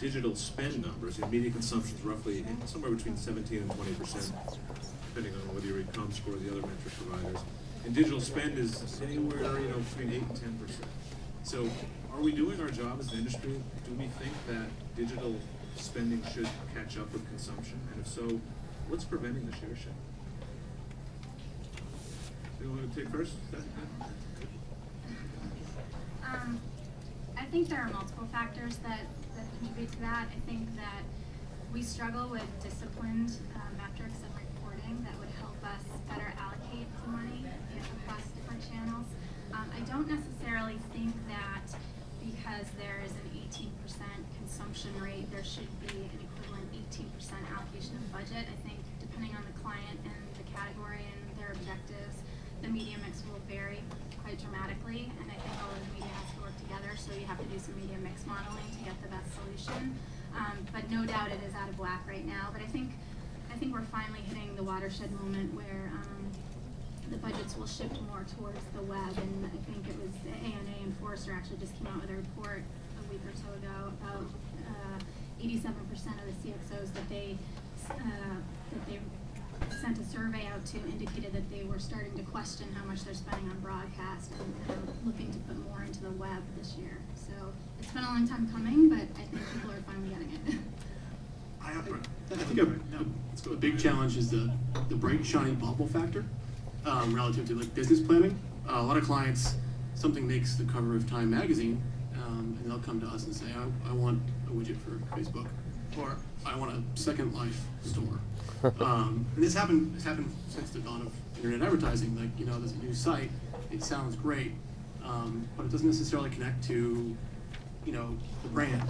digital spend numbers, media consumption is roughly somewhere between 17 and 20%, depending on whether you read ComScore or the other metric providers. And digital spend is anywhere, between 8 and 10%. So, are we doing our job as an industry? Do we think that digital spending should catch up with consumption? And if so, what's preventing the share shift? So you want to take first? I think there are multiple factors that contribute to that. I think that we struggle with disciplined metrics and reporting that would help us better allocate the money across different channels. I don't necessarily think that because there is an 18% consumption rate, there should be an equivalent 18% allocation of budget. I think depending on the client and the category and their objectives, the media mix will vary quite dramatically, and I think all of the media has to work together, so you have to do some media mix modeling to get the best solution. But no doubt it is out of whack right now, but I think we're finally hitting the watershed moment where the budgets will shift more towards the web, and I think it was ANA and Forrester actually just came out with a report a week or so ago about 87% of the CXOs that they sent a survey out to indicated that they were starting to question how much they're spending on broadcast and looking to put more into the web this year. So it's been a long time coming, but I think people are finally getting it. I think a big challenge is the bright, shiny bubble factor relative to like business planning. A lot of clients, something makes the cover of Time magazine, and they'll come to us and say, I want a widget for Facebook, or I want a Second Life store. And this happened since the dawn of internet advertising. Like, there's a new site, it sounds great, but it doesn't necessarily connect to, the brand,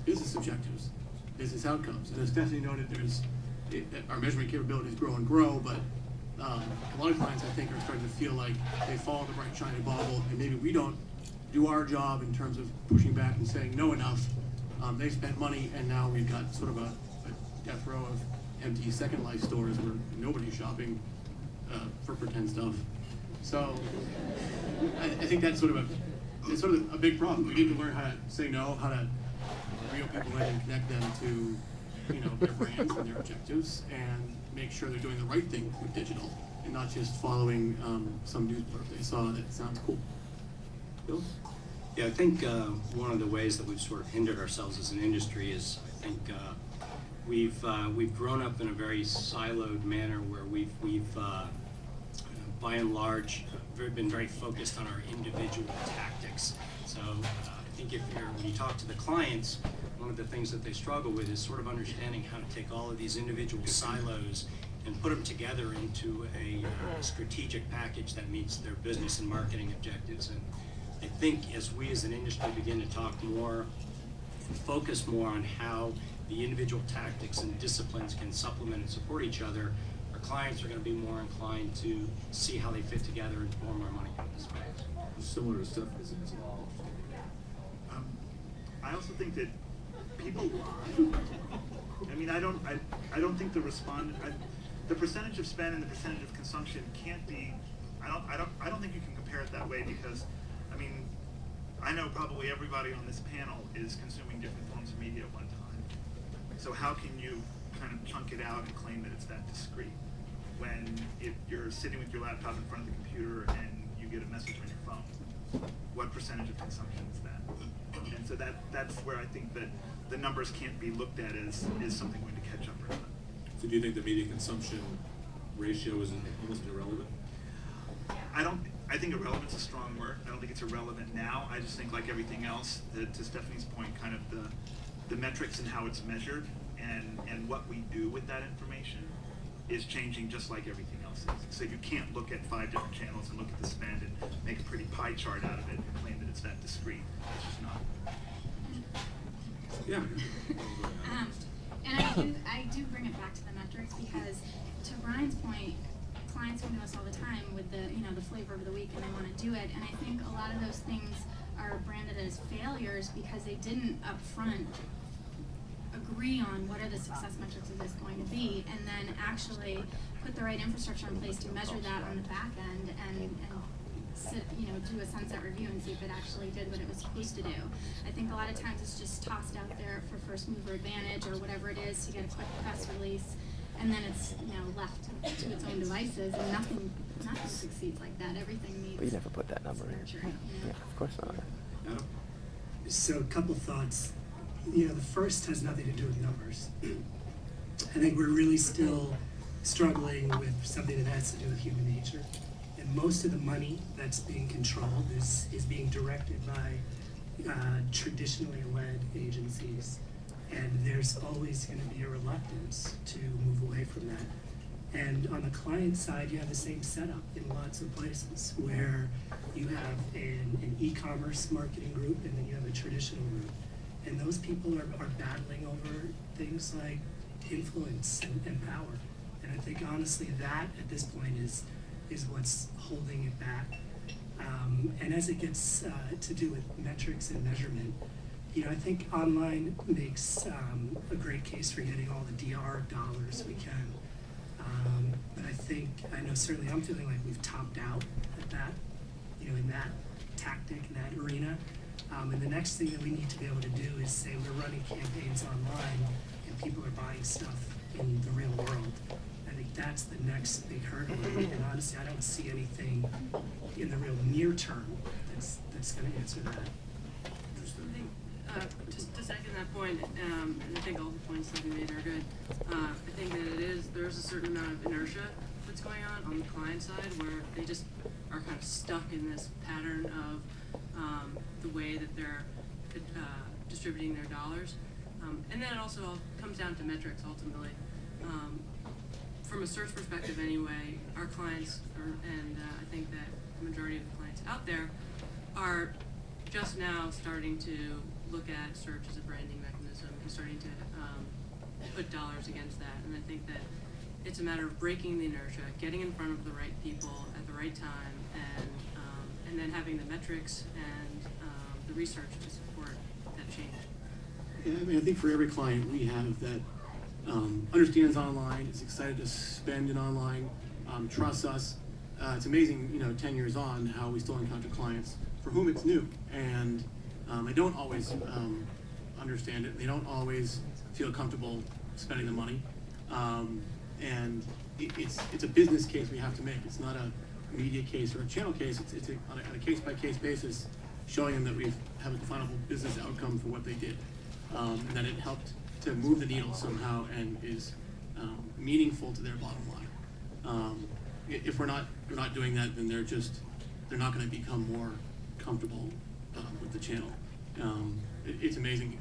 business objectives, business outcomes. And as Stephanie noted, our measurement capabilities grow and grow, but a lot of clients, I think, are starting to feel like they follow the bright, shiny bubble, and maybe we don't do our job in terms of pushing back and saying no enough. They've spent money, and now we've got sort of a death row of empty Second Life stores where nobody's shopping for pretend stuff. So I think that's sort of a big problem. We need to learn how to say no, how to reel people in and connect them to their brands and their objectives, and make sure they're doing the right thing with digital and not just following some news blurb they saw that sounds cool. Bill? Yeah, I think one of the ways that we've sort of hindered ourselves as an industry is, I think, we've grown up in a very siloed manner where we've by and large been very focused on our individual tactics. So I think when you talk to the clients, one of the things that they struggle with is sort of understanding how to take all of these individual silos and put them together into a strategic package that meets their business and marketing objectives. And I think as we as an industry begin to talk more and focus more on how the individual tactics and disciplines can supplement and support each other, our clients are going to be more inclined to see how they fit together and pour more money into the space. Similar to Stephanie's. I also think that people lie. I mean, I don't think the percentage of spend and the percentage of consumption can't be. I don't think you can compare it that way, because, I mean, I know probably everybody on this panel is consuming different forms of media at one time. So how can you kind of chunk it out and claim that it's that discrete when if you're sitting with your laptop in front of the computer and you get a message on your phone? What percentage of consumption is that? And so that's where I think that the numbers can't be looked at as something going to catch up or not. So do you think the media consumption ratio is almost irrelevant? I think irrelevant is a strong word. I don't think it's irrelevant now. I just think, like everything else, to Stephanie's point, kind of the metrics and how it's measured and what we do with that information is changing just like everything else is. So you can't look at 5 different channels and look at the spend and make a pretty pie chart out of it and claim that it's that discrete. It's just not. Yeah. And I do bring it back to the metrics, because to Ryan's point, clients come to us all the time with the flavor of the week, and they want to do it. And I think a lot of those things are branded as failures because they didn't up front agree on what are the success metrics of this going to be, and then actually put the right infrastructure in place to measure that on the back end and do a sunset review and see if it actually did what it was supposed to do. I think a lot of times it's just tossed out there for first mover advantage or whatever it is to get a quick press release, and then it's left to its own devices, and nothing succeeds like that. Everything needs. But you never put that number in. nurturing, Yeah, of course not. Adam? So a couple thoughts. The first has nothing to do with numbers. I think we're really still struggling with something that has to do with human nature. And most of the money that's being controlled is being directed by traditionally led agencies. And there's always going to be a reluctance to move away from that. And on the client side, you have the same setup in lots of places where you have an e-commerce marketing group and then you have a traditional group. And those people are battling over things like influence and power. And I think honestly that at this point is what's holding it back. And as it gets to do with metrics and measurement, I think online makes a great case for getting all the DR dollars we can. But I know certainly I'm feeling like we've topped out at that, in that tactic, in that arena. And the next thing that we need to be able to do is say we're running campaigns online and people are buying stuff in the real world. I think that's the next big hurdle. And honestly, I don't see anything in the real near term that's going to answer that. I think, just to second that point, and I think all the points that we made are good. I think that there's a certain amount of inertia that's going on the client side where they just are kind of stuck in this pattern of the way that they're distributing their dollars. And then it also all comes down to metrics ultimately. From a search perspective anyway, our clients, and I think that the majority of the clients out there are just now starting to look at search as a branding mechanism and starting to put dollars against that. And I think that it's a matter of breaking the inertia, getting in front of the right people at the right time, and then having the metrics and the research to support that change. Yeah, I think for every client we have that understands online, is excited to spend in online, trusts us. It's amazing, 10 years on, how we still encounter clients for whom it's new, and they don't always understand it. They don't always feel comfortable spending the money, and it's a business case we have to make. It's not a media case or a channel case. It's on a case-by-case basis, showing them that we have a definable business outcome for what they did, and that it helped to move the needle somehow and is meaningful to their bottom line. If we're not doing that, then they're not going to become more comfortable with the channel. It's amazing.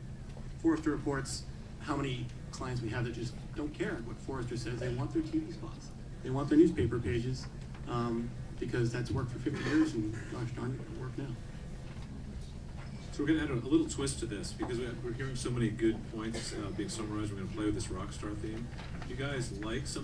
Forrester reports how many clients we have that just don't care what Forrester says. They want their TV spots. They want their newspaper pages because that's worked for 50 years, and gosh darn it, it'll work now. So we're going to add a little twist to this because we're hearing so many good points being summarized. We're going to play with this rock star theme. If you guys like something